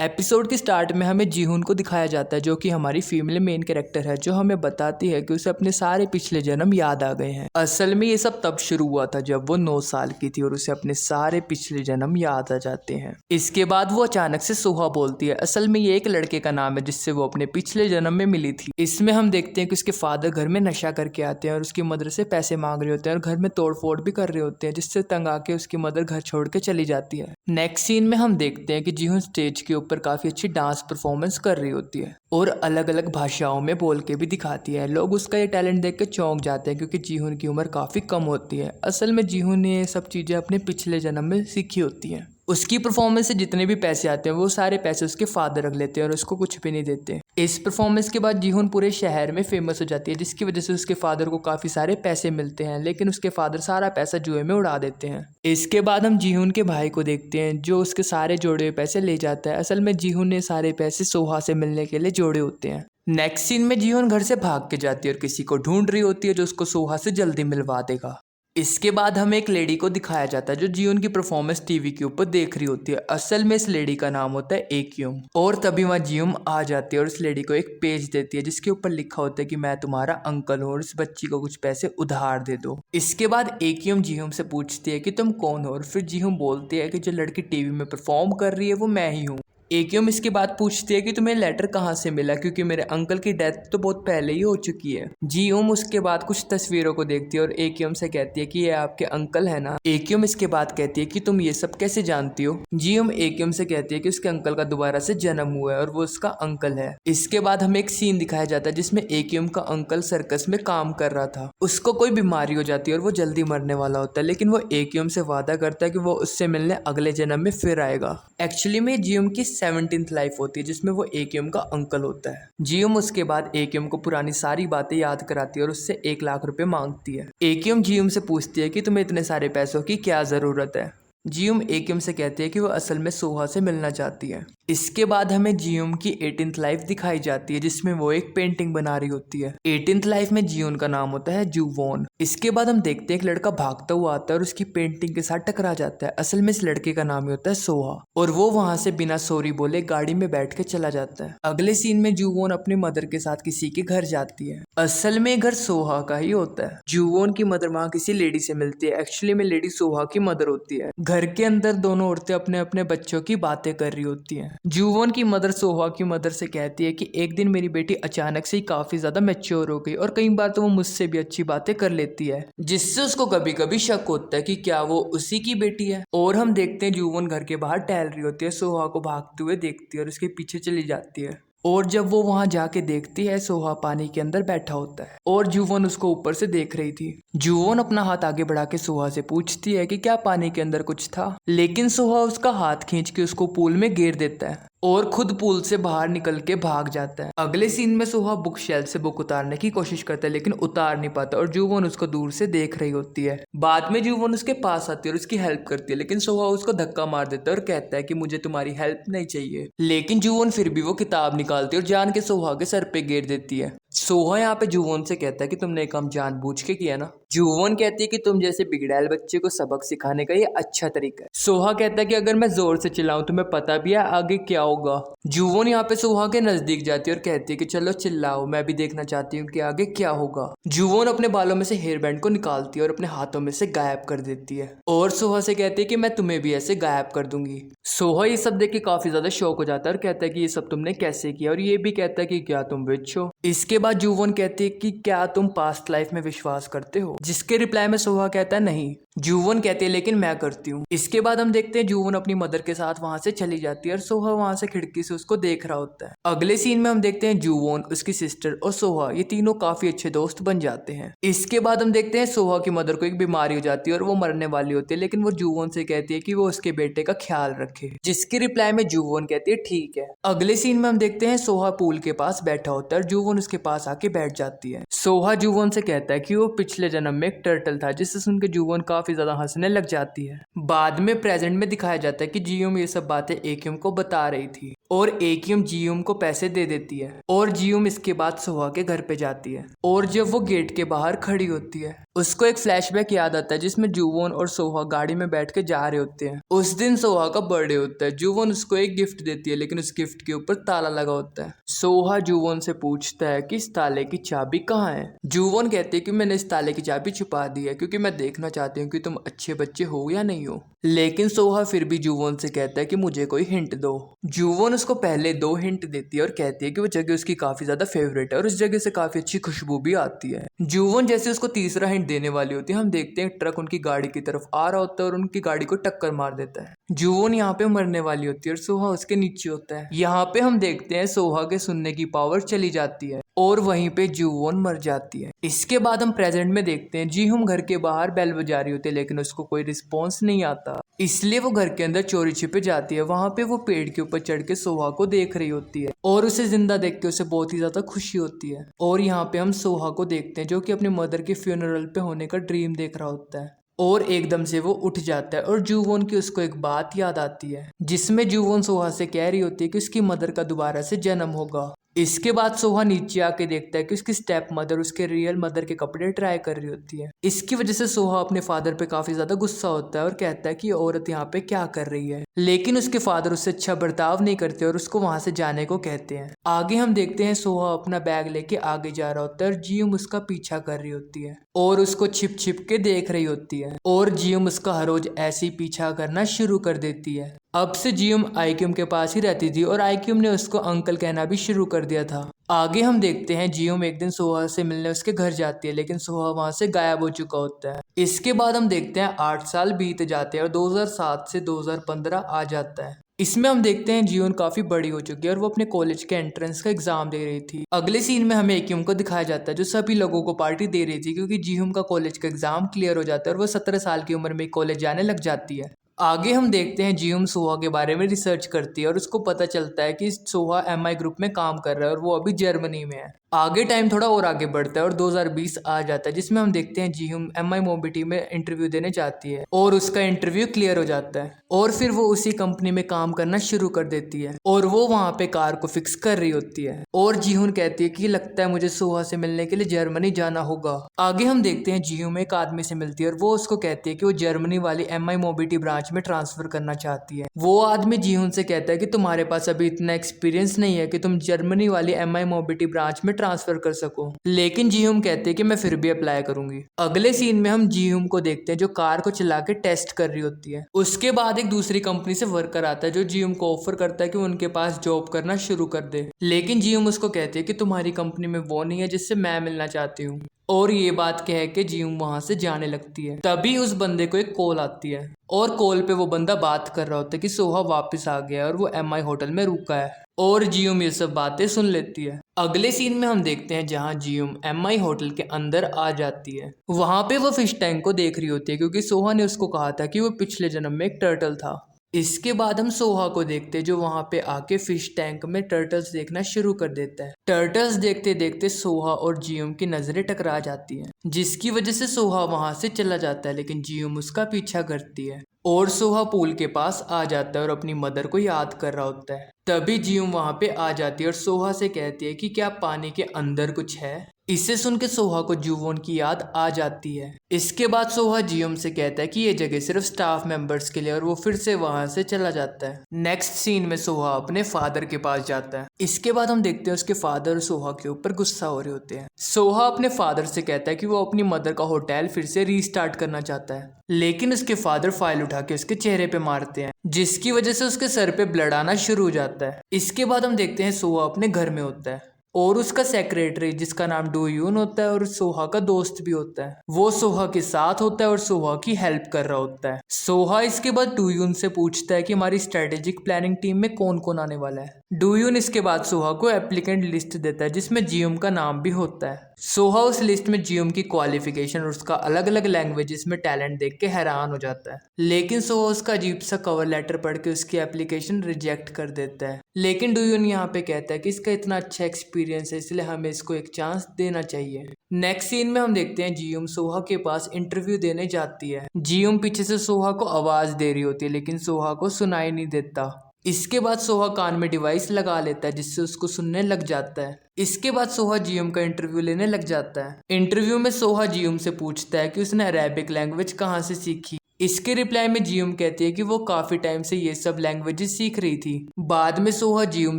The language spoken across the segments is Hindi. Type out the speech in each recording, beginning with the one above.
एपिसोड के स्टार्ट में हमें जीहुन को दिखाया जाता है जो कि हमारी फीमेल मेन कैरेक्टर है, जो हमें बताती है कि उसे अपने सारे पिछले जन्म याद आ गए हैं। असल में ये सब तब शुरू हुआ था जब वो 9 साल की थी और उसे अपने सारे पिछले जन्म याद आ जाते हैं। इसके बाद वो अचानक से सोहा बोलती है। असल में ये एक लड़के का नाम है जिससे वो अपने पिछले जन्म में मिली थी। इसमें हम देखते हैं कि उसके फादर घर में नशा करके आते हैं और उसकी मदर से पैसे मांग रहे होते हैं और घर में तोड़ फोड़ भी कर रहे होते हैं, जिससे तंग आके उसकी मदर घर छोड़ के चली जाती है। नेक्स्ट सीन में हम देखते हैं कि जीहुन स्टेज के ऊपर काफी अच्छी डांस परफॉर्मेंस कर रही होती है और अलग अलग भाषाओं में बोल के भी दिखाती है। लोग उसका ये टैलेंट देख के चौंक जाते हैं क्योंकि जीहुन की उम्र काफी कम होती है। असल में जीहुन ने ये सब चीजें अपने पिछले जन्म में सीखी होती हैं। उसकी परफॉर्मेंस से जितने भी पैसे आते हैं वो सारे पैसे उसके फादर रख लेते हैं और उसको कुछ भी नहीं देते। इस परफॉर्मेंस के बाद जीहुन पूरे शहर में फेमस हो जाती है, जिसकी वजह से उसके फादर को काफी सारे पैसे मिलते हैं, लेकिन उसके फादर सारा पैसा जुए में उड़ा देते हैं। इसके बाद हम जीहुन के भाई को देखते हैं जो उसके सारे जोड़े हुए पैसे ले जाता है। असल में जीहुन ने सारे पैसे सोहा से मिलने के लिए जोड़े होते हैं। नेक्स्ट सीन में जीहुन घर से भाग के जाती है और किसी को ढूंढ रही होती है जो उसको सोहा से जल्दी मिलवा देगा। इसके बाद हमें एक लेडी को दिखाया जाता है जो जीहुन की परफॉर्मेंस टीवी के ऊपर देख रही होती है। असल में इस लेडी का नाम होता है एक्युम और तभी वहाँ जीहुन आ जाती है और इस लेडी को एक पेज देती है जिसके ऊपर लिखा होता है कि मैं तुम्हारा अंकल हूँ और इस बच्ची को कुछ पैसे उधार दे दो। इसके बाद एक्युम जीहुन से पूछती है कि तुम कौन हो और फिर जीहुन बोलती है कि जो लड़की टीवी में परफॉर्म कर रही है वो मैं ही हूँ। एक्युम इसके बाद पूछती है कि तुम्हें लेटर कहाँ से मिला क्योंकि मेरे अंकल की डेथ तो बहुत पहले ही हो चुकी है। जीहुन उसके बाद कुछ तस्वीरों को देखती है और एक्युम से कहती है कि ये आपके अंकल है ना। एक्युम इसके बाद कहती है कि तुम ये सब कैसे जानती हो। जीहुन एक्युम से कहती है कि उसके अंकल का दोबारा से जन्म हुआ है और वो उसका अंकल है। इसके बाद हमें एक सीन दिखाया जाता है जिसमें एक्युम का अंकल सर्कस में काम कर रहा था। उसको कोई बीमारी हो जाती है और वो जल्दी मरने वाला होता है, लेकिन वो एक्युम से वादा करता है कि वो उससे मिलने अगले जन्म में फिर आएगा। एक्चुअली में जीहुन की 17th लाइफ होती है जिसमें वो एक्युम का अंकल होता है। जीहुन उसके बाद एक्युम को पुरानी सारी बातें याद कराती है और उससे 1 लाख रुपए मांगती है। एक्युम जीहुन से पूछती है कि तुम्हें इतने सारे पैसों की क्या जरूरत है। जीहुन एक्युम से कहती है कि वो असल में सोहा से मिलना चाहती है। इसके बाद हमें जीहुन की 18th लाइफ दिखाई जाती है जिसमें वो एक पेंटिंग बना रही होती है। 18th लाइफ में जीहुन का नाम होता है जुवोन। इसके बाद हम देखते हैं एक लड़का भागता हुआ आता है और उसकी पेंटिंग के साथ टकरा जाता है। असल में इस लड़के का नाम ही होता है सोहा और वो वहां से बिना सॉरी बोले गाड़ी में बैठ के चला जाता है। अगले सीन में जुवोन अपने मदर के साथ किसी के घर जाती है। असल में घर सोहा का ही होता है। जुवोन की मदर वहां किसी लेडी से मिलती है। एक्चुअली में लेडी सोहा की मदर होती है। घर के अंदर दोनों औरतें अपने अपने बच्चों की बातें कर रही होती हैं। जुवोन की मदर सोहा की मदर से कहती है कि एक दिन मेरी बेटी अचानक से ही काफी ज्यादा मैच्योर हो गई और कई बार तो वो मुझसे भी अच्छी बातें कर लेती है, जिससे उसको कभी कभी शक होता है कि क्या वो उसी की बेटी है। और हम देखते हैं जुवोन घर के बाहर टहल रही होती है, सोहा को भागते हुए देखती है और उसके पीछे चली जाती है। और जब वो वहां जाके देखती है सोहा पानी के अंदर बैठा होता है और जुवोन उसको ऊपर से देख रही थी। जुवोन अपना हाथ आगे बढ़ा के सोहा से पूछती है कि क्या पानी के अंदर कुछ था, लेकिन सोहा उसका हाथ खींच के उसको पूल में गिर देता है और खुद पूल से बाहर निकल के भाग जाता है। अगले सीन में सोहा बुक शेल्फ से बुक उतारने की कोशिश करता है लेकिन उतार नहीं पाता और जुवोन उसको दूर से देख रही होती है। बाद में जुवोन उसके पास आती है और उसकी हेल्प करती है, लेकिन सोहा उसको धक्का मार देता है और कहता है कि मुझे तुम्हारी हेल्प नहीं चाहिए। लेकिन जुवोन फिर भी वो किताब निकालती है और जान के सोहा के सर पे गिर देती है। सोहा यहाँ पे जुवोन से कहता है कि तुमने काम जानबूझ के किया ना। जुवोन कहती है कि तुम जैसे बिगड़ैल बच्चे को सबक सिखाने का ये अच्छा तरीका है। सोहा कहता है कि अगर मैं जोर से चिल्लाऊं तुम्हें पता भी है आगे क्या होगा। जुवोन यहाँ पे सोहा के नजदीक जाती है और कहती है कि चलो चिल्लाओ, मैं भी देखना चाहती हूँ कि आगे क्या होगा। जुवोन अपने बालों में से हेयर बैंड को निकालती है और अपने हाथों में से गायब कर देती है और सोहा से कहती है कि मैं तुम्हें भी ऐसे गायब कर दूंगी। सोहा ये सब देख के काफी ज्यादा शौक हो जाता है और कहता है कि ये सब तुमने कैसे किया, और ये भी कहता है कि क्या तुम विच हो। इसके बाद जुवोन कहती है कि क्या तुम पास्ट लाइफ में विश्वास करते हो, जिसके रिप्लाई में सोहा कहता है नहीं। जुवोन कहती है लेकिन मैं करती हूँ। इसके बाद हम देखते हैं जुवोन अपनी मदर के साथ वहां से चली जाती है और सोहा वहां से खिड़की से उसको देख रहा होता है। अगले सीन में हम देखते हैं जुवोन, उसकी सिस्टर और सोहा ये तीनों काफी अच्छे दोस्त बन जाते हैं। इसके बाद हम देखते हैं सोहा की मदर को एक बीमारी हो जाती है और वो मरने वाली होती है, लेकिन वो जुवोन से कहती है कि वो उसके बेटे का ख्याल रखे, जिसके रिप्लाई में जुवोन कहती है ठीक है। अगले सीन में हम देखते हैं सोहा पूल के पास बैठा होता है और जुवोन उसके पास आके बैठ जाती है। सोहा जुवोन से कहता है कि वो पिछले जन्म में एक टर्टल था, जिससे सुन के जुवोन काफी ज्यादा हंसने लग जाती है। बाद में प्रेजेंट में दिखाया जाता है कि जियूम ये सब बातें एकियम को बता रही थी और एकियम जियूम को पैसे दे देती है और जियूम इसके बाद सोहा के घर पे जाती है। और जब वो गेट के बाहर खड़ी होती है, उसको एक फ्लैशबैक याद आता है जिसमें जुवोन और सोहा गाड़ी में बैठ के जा रहे होते हैं। उस दिन सोहा का बर्थडे होता है। जुवोन उसको एक गिफ्ट देती है, लेकिन उस गिफ्ट के ऊपर ताला लगा होता है। सोहा जुवोन से पूछता है कि इस ताले की चाबी कहाँ है। जुवोन कहती है कि मैंने इस ताले की चाबी छुपा दी है क्योंकि मैं देखना चाहती हूँ कि तुम अच्छे बच्चे हो या नहीं हो। लेकिन सोहा फिर भी जुवोन से कहता है कि मुझे कोई हिंट दो। जुवोन उसको पहले 2 हिंट देती है और कहती है कि वो जगह उसकी काफी ज्यादा फेवरेट है और उस जगह से काफी अच्छी खुशबू भी आती है। जुवोन जैसे उसको तीसरा हिंट देने वाली होती है, हम देखते हैं ट्रक उनकी गाड़ी की तरफ आ रहा होता है और उनकी गाड़ी को टक्कर मार देता है। जुवोन यहाँ पे मरने वाली होती है और सोहा उसके नीचे होता है। यहाँ पे हम देखते हैं सोहा के सुनने की पावर चली जाती है और वहीं पे जुवोन मर जाती है। इसके बाद हम प्रेजेंट में देखते हैं जीहुम घर के बाहर बेल बजा रही होती है, लेकिन उसको कोई रिस्पॉन्स नहीं आता, इसलिए वो घर के अंदर चोरी छिपे जाती है। वहां पे वो पेड़ के ऊपर चढ़ के सोहा को देख रही होती है और उसे जिंदा देख के उसे बहुत ही ज्यादा खुशी होती है। और यहाँ पे हम सोहा को देखते हैं जो कि अपनी मदर के फ्यूनरल पे होने का ड्रीम देख रहा होता है और एकदम से वो उठ जाता है और जुवोन की उसको एक बात याद आती है जिसमें जुवोन सोहा से कह रही होती है कि उसकी मदर का दोबारा से जन्म होगा। इसके बाद सोहा नीचे आके देखता है कि उसकी स्टेप मदर उसके रियल मदर के कपड़े ट्राई कर रही होती है। इसकी वजह से सोहा अपने फादर पे काफी ज्यादा गुस्सा होता है और कहता है कि ये औरत यहाँ पे क्या कर रही है, लेकिन उसके फादर उससे अच्छा बर्ताव नहीं करते और उसको वहां से जाने को कहते हैं। आगे हम देखते हैं सोहा अपना बैग लेके आगे जा रहा होता है और जियूम उसका पीछा कर रही होती है और उसको छिप छिप के देख रही होती है और जियूम उसका हर रोज ऐसे ही पीछा करना शुरू कर देती है। अब से जियूम आईक्यूम के पास ही रहती थी और आईक्यूम ने उसको अंकल कहना भी शुरू कर दिया था। आगे हम देखते हैं जियूम एक दिन सोहा से मिलने उसके घर जाती है, लेकिन सोहा वहां से गायब हो चुका होता है। इसके बाद हम देखते हैं 8 साल बीत जाते हैं और 2007 से 2015 आ जाता है। इसमें हम देखते हैं जियोन काफी बड़ी हो चुकी है और वो अपने कॉलेज के एंट्रेंस का एग्जाम दे रही थी। अगले सीन में हमें एकियम को दिखाया जाता है जो सभी लोगों को पार्टी दे रही थी क्योंकि जियोन का कॉलेज का एग्जाम क्लियर हो जाता है और वो 17 साल की उम्र में कॉलेज जाने लग जाती है। आगे हम देखते हैं जियूम सोहा के बारे में रिसर्च करती है और उसको पता चलता है कि सोहा एमआई ग्रुप में काम कर रहा है और वो अभी जर्मनी में है। आगे टाइम थोड़ा और आगे बढ़ता है और 2020 आ जाता है जिसमें हम देखते हैं जियूम एमआई मोबिलिटी में इंटरव्यू देने जाती है और उसका इंटरव्यू क्लियर हो जाता है और फिर वो उसी कंपनी में काम करना शुरू कर देती है और वो वहां पे कार को फिक्स कर रही होती है और जियून कहती है कि लगता है मुझे सोहा से मिलने के लिए जर्मनी जाना होगा। आगे हम देखते हैं जियूम एक आदमी से मिलती है और वो उसको कहती है कि वो जर्मनी वाली एमआई मोबिलिटी ब्रांच में ट्रांसफर करना चाहती है। वो आदमी जियून से कहता है कि तुम्हारे पास अभी इतना एक्सपीरियंस नहीं है कि तुम जर्मनी वाली एमआई मोबिलिटी ब्रांच में ट्रांसफर कर सको, लेकिन जियूम कहते हैं कि मैं फिर भी अप्लाई करूंगी। अगले सीन में हम जियूम को देखते हैं जो कार को चला के टेस्ट कर रही होती है। उसके बाद एक दूसरी कंपनी से वर्कर आता है जो जियूम को ऑफर करता है कि उनके पास जॉब करना शुरू कर दे, लेकिन जियूम उसको कहती है कि तुम्हारी कंपनी में वो नहीं है जिससे मैं मिलना चाहती हूँ और ये बात कह के जियूम वहां से जाने लगती है। तभी उस बंदे को एक कॉल आती है और कॉल पे वो बंदा बात कर रहा होता है कि सोहा वापस आ गया और वो एमआई होटल में रुका है और जियूम ये सब बातें सुन लेती है। अगले सीन में हम देखते हैं जहां जियूम एमआई होटल के अंदर आ जाती है। वहां पे वो फिश टैंक को देख रही होती है क्योंकि सोहा ने उसको कहा था कि वो पिछले जन्म में एक टर्टल था। इसके बाद हम सोहा को देखते हैं जो वहां पे आके फिश टैंक में टर्टल्स देखना शुरू कर देता है। टर्टल्स देखते देखते सोहा और जियूम की नजरें टकरा जाती हैं, जिसकी वजह से सोहा वहां से चला जाता है, लेकिन जियूम उसका पीछा करती है और सोहा पूल के पास आ जाता है और अपनी मदर को याद कर रहा होता है। तभी जियूम वहां पे आ जाती है और सोहा से कहती है कि क्या पानी के अंदर कुछ है। इसे सुन के सोहा को जुवोन की याद आ जाती है। इसके बाद सोहा जियूम से कहता है कि ये जगह सिर्फ स्टाफ मेंबर्स के लिए और वो फिर से वहां से चला जाता है। नेक्स्ट सीन में सोहा अपने फादर के पास जाता है। इसके बाद हम देखते हैं उसके फादर सोहा के ऊपर गुस्सा हो रहे होते हैं। सोहा अपने फादर से कहता है कि वो अपनी मदर का होटल फिर से रीस्टार्ट करना चाहता है, लेकिन उसके फादर फाइल उठा के उसके चेहरे पे मारते हैं, जिसकी वजह से उसके सर पे ब्लड आना शुरू हो जाता है। इसके बाद हम देखते हैं सोहा अपने घर में होता है और उसका सेक्रेटरी जिसका नाम डूयून होता है और सोहा का दोस्त भी होता है, वो सोहा के साथ होता है और सोहा की हेल्प कर रहा होता है। सोहा इसके बाद डूयून से पूछता है कि हमारी स्ट्रेटेजिक प्लानिंग टीम में कौन कौन आने वाला है। डूयून इसके बाद सोहा को एप्लीकेंट लिस्ट देता है जिसमें जियूम का नाम भी होता है। सोहा उस लिस्ट में जियूम की क्वालिफिकेशन और उसका अलग अलग लैंग्वेजेस में टैलेंट देख के हैरान हो जाता है, लेकिन सोहा उसका अजीब सा कवर लेटर पढ़ के उसकी एप्लीकेशन रिजेक्ट कर देता है। लेकिन डूयून यहाँ पे कहता है कि इसका इतना अच्छा एक्सपीरियंस एक्सपीरियंस है, इसलिए हमें इसको एक चांस देना चाहिए। नेक्स्ट सीन में हम देखते हैं जियुम सोहा के पास इंटरव्यू देने जाती है। जियुम पीछे से सोहा को आवाज दे रही होती है लेकिन सोहा को सुनाई नहीं देता। इसके बाद सोहा कान में डिवाइस लगा लेता है जिससे उसको सुनने लग जाता है। इसके बाद सोहा जियुम का इंटरव्यू लेने लग जाता है। इंटरव्यू में सोहा जियुम से पूछता है कि उसने अरेबिक लैंग्वेज कहाँ से सीखी। इसके रिप्लाई में जियुम कहती है कि वो काफी टाइम से ये सब लैंग्वेजेस सीख रही थी। बाद में सोहा जियुम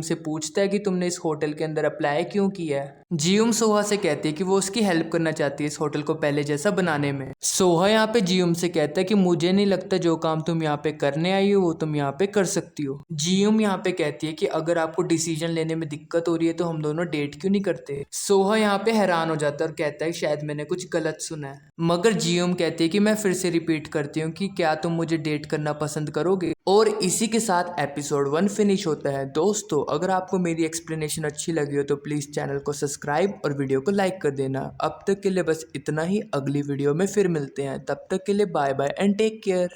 से पूछता है कि तुमने इस होटल के अंदर अप्लाई क्यों किया है। जियुम सोहा से कहती है कि वो उसकी हेल्प करना चाहती है इस होटल को पहले जैसा बनाने में। सोहा यहाँ पे जियुम से कहता है कि मुझे नहीं लगता जो काम तुम यहाँ पे करने आई हो वो तुम यहाँ पे कर सकती हो। जियुम यहाँ पे कहती है कि अगर आपको डिसीजन लेने में दिक्कत हो रही है तो हम दोनों डेट क्यों नहीं करते। सोहा यहाँ पे हैरान हो जाता है और कहता है शायद मैंने कुछ गलत सुना है, मगर जियुम कहती है कि मैं फिर से रिपीट करती हूँ कि क्या तुम मुझे डेट करना पसंद करोगे। और इसी के साथ एपिसोड 1 फिनिश होता है। दोस्तों अगर आपको मेरी एक्सप्लेनेशन अच्छी लगी हो तो प्लीज चैनल को सब्सक्राइब और वीडियो को लाइक कर देना। अब तक के लिए बस इतना ही, अगली वीडियो में फिर मिलते हैं, तब तक के लिए bye bye and take care.